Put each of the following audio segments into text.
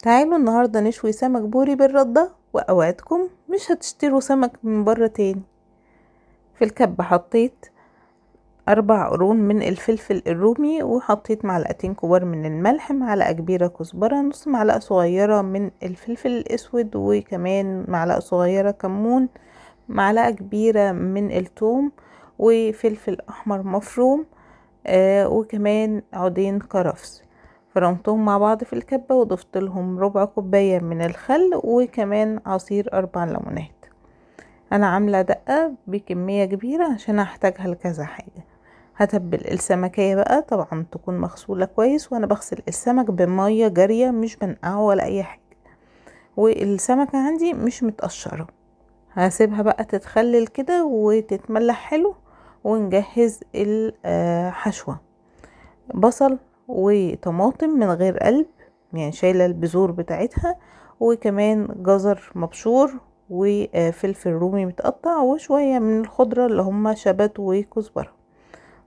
تعالوا النهاردة نشوي سمك بوري بالردة، وأوعدكم مش هتشتروا سمك من بره تاني. في الكبة حطيت 4 قرون من الفلفل الرومي، وحطيت معلقتين كبار من الملح، معلقة كبيرة كزبرة، نص معلقة صغيرة من الفلفل الأسود، وكمان معلقة صغيرة كمون، معلقة كبيرة من الثوم، وفلفل أحمر مفروم، وكمان عودين كرفس. فرمتهم مع بعض في الكبة، وضفت لهم ربع كوباية من الخل، وكمان عصير 4 ليمونات. انا عاملة دقة بكمية كبيرة عشان هحتاجها لكذا حاجة. هتبل السمكية بقى، طبعا تكون مغسولة كويس، وانا بغسل السمك بمية جارية مش بنقعه ولا اي حاجة، والسمكة عندي مش متقشرة. هسيبها بقى تتخلل كده وتتملح حلو، ونجهز الحشوة. بصل وطماطم من غير قلب، يعني شايلة البذور بتاعتها، وكمان جزر مبشور، وفلفل رومي متقطع، وشوية من الخضرة اللي هم شبت وكزبرة.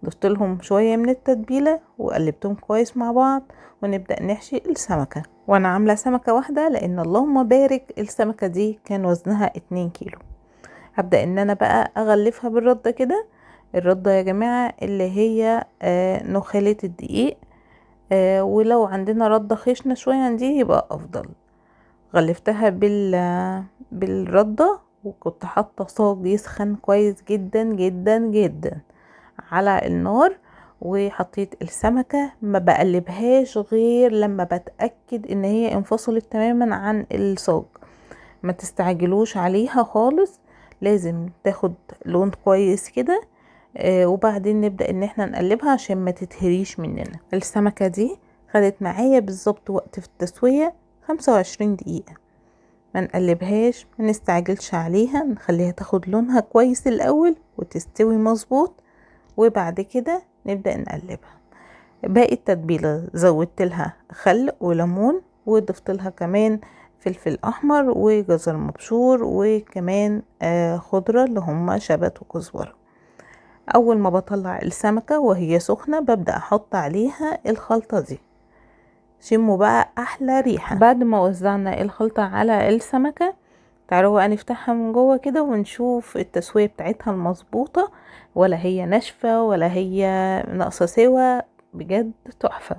ضفت لهم شوية من التتبيلة وقلبتهم كويس مع بعض، ونبدأ نحشي السمكة. وانا عاملة سمكة واحدة لان اللهم بارك السمكة دي كان وزنها 2 كيلو. هبدأ ان انا بقى اغلفها بالردة كده. الردة يا جماعة اللي هي نخالة الدقيق، ولو عندنا ردة خشنة شوية عن دي يبقى افضل. غلفتها بالردة، وكنت حاطة صاج يسخن كويس جدا جدا جدا على النار، وحطيت السمكة. ما بقلبهاش غير لما بتأكد ان هي انفصلت تماما عن الصاج. ما تستعجلوش عليها خالص، لازم تاخد لون كويس كده. وبعدين نبدأ ان احنا نقلبها عشان ما تتهريش مننا. السمكة دي خدت معايا بالظبط وقت في التسوية 25 دقيقة. ما نقلبهاش، ما نستعجلش عليها، نخليها تاخد لونها كويس الاول وتستوي مظبوط، وبعد كده نبدأ نقلبها. باقي التتبيلة زودت لها خل وليمون، وضفت لها كمان فلفل احمر وجزر مبشور، وكمان خضرة اللي هم شبت وكزبرة. اول ما بطلع السمكة وهي سخنة ببدأ احط عليها الخلطة دي. شموا بقى احلى ريحة. بعد ما وزعنا الخلطة على السمكة، تعالوا بقى نفتحها من جوه كده ونشوف التسوية بتاعتها المظبوطة، ولا هي ناشفة ولا هي ناقصة سوا. بجد تحفة.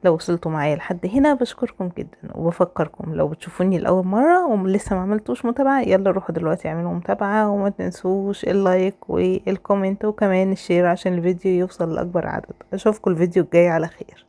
لو وصلتوا معايا لحد هنا بشكركم جدا، وبفكركم لو بتشوفوني لأول مرة ولسه ما عملتوش متابعة، يلا روحوا دلوقتي اعملوا متابعة، وما تنسوش اللايك والكومنت وكمان الشير عشان الفيديو يوصل لأكبر عدد. اشوفكم الفيديو الجاي على خير.